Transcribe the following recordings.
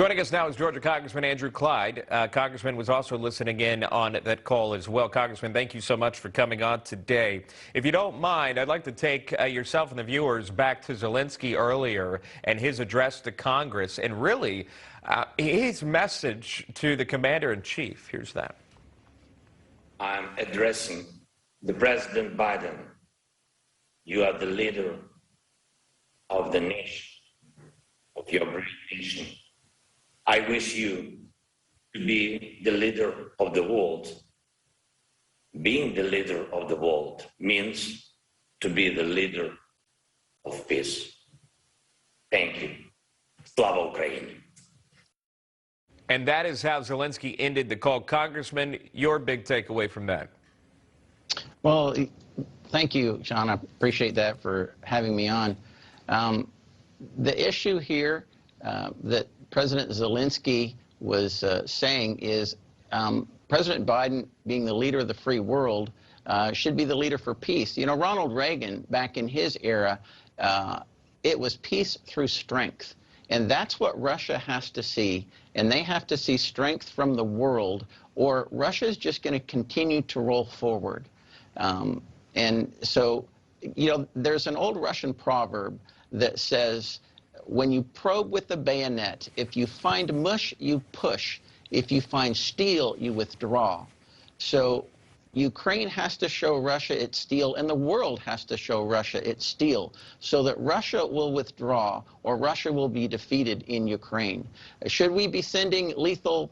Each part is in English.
Joining us now is Georgia Congressman Andrew Clyde. Congressman was also listening in on that call as well. Congressman, thank you so much for coming on today. If you don't mind, I'd like to take yourself and the viewers back to Zelensky earlier and his address to Congress and really his message to the commander-in-chief. Here's that. I'm addressing the President Biden. You are the leader of the nation, of your great nation. I wish you to be the leader of the world. Being the leader of the world means to be the leader of peace. Thank you. Slava Ukraine. And that is how Zelensky ended the call. Congressman, your big takeaway from that? Well, thank you, John. I appreciate that for having me on. The issue here that President Zelensky was saying is President Biden, being the leader of the free world, should be the leader for peace. You know, Ronald Reagan, back in his era, it was peace through strength. And that's what Russia has to see. And they have to see strength from the world, or Russia is just going to continue to roll forward. And so, you know, there's an old Russian proverb that says, when you probe with the bayonet, if you find mush, you push. If you find steel, you withdraw. So Ukraine has to show Russia its steel, and the world has to show Russia its steel, so that Russia will withdraw or Russia will be defeated in Ukraine. Should we be sending lethal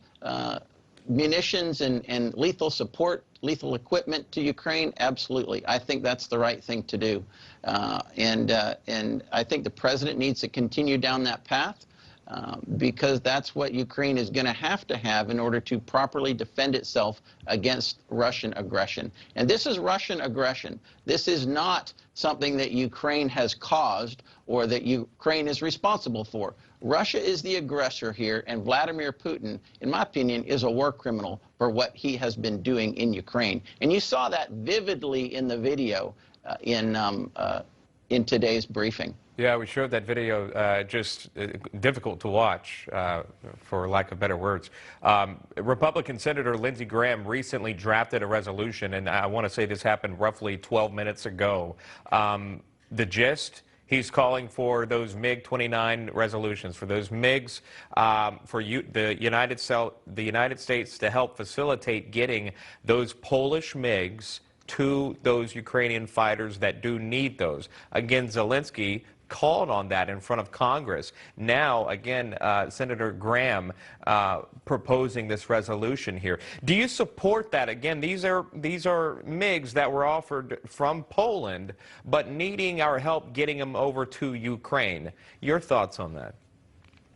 munitions and lethal support, lethal equipment to Ukraine? Absolutely. I think that's the right thing to do. And I think the president needs to continue down that path because that's what Ukraine is going to have in order to properly defend itself against Russian aggression. And this is Russian aggression. This is not something that Ukraine has caused or that Ukraine is responsible for. Russia is the aggressor here, and Vladimir Putin, in my opinion, is a war criminal for what he has been doing in Ukraine. And you saw that vividly in the video in today's briefing. Yeah, we showed that video, just difficult to watch, for lack of better words. Republican Senator Lindsey Graham recently drafted a resolution, and I want to say this happened roughly 12 minutes ago. The gist? He's calling for those MiG-29 resolutions, for those MiGs, for the United States to help facilitate getting those Polish MiGs to those Ukrainian fighters that do need those. Again, Zelensky called on that in front of Congress. Now, again, Senator Graham proposing this resolution here. Do you support that? Again, these are MiGs that were offered from Poland, but needing our help getting them over to Ukraine. Your thoughts on that?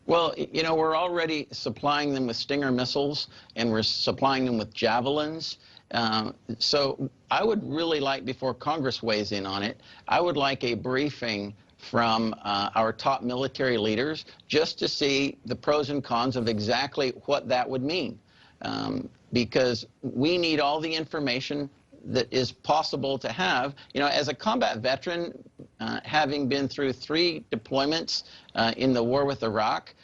Well, you know, we're already supplying them with Stinger missiles, and we're supplying them with Javelins. So I would really like, before Congress weighs in on it, I would like a briefing from our top military leaders just to see the pros and cons of exactly what that would mean. Because we need all the information that is possible to have. You know, as a combat veteran, having been through 3 deployments in the war with Iraq,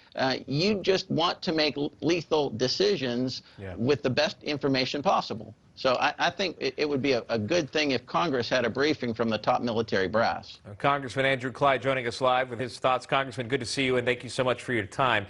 you just want to make lethal decisions with the best information possible. So I think it would be a good thing if Congress had a briefing from the top military brass. Congressman Andrew Clyde joining us live with his thoughts. Congressman, good to see you, and thank you so much for your time.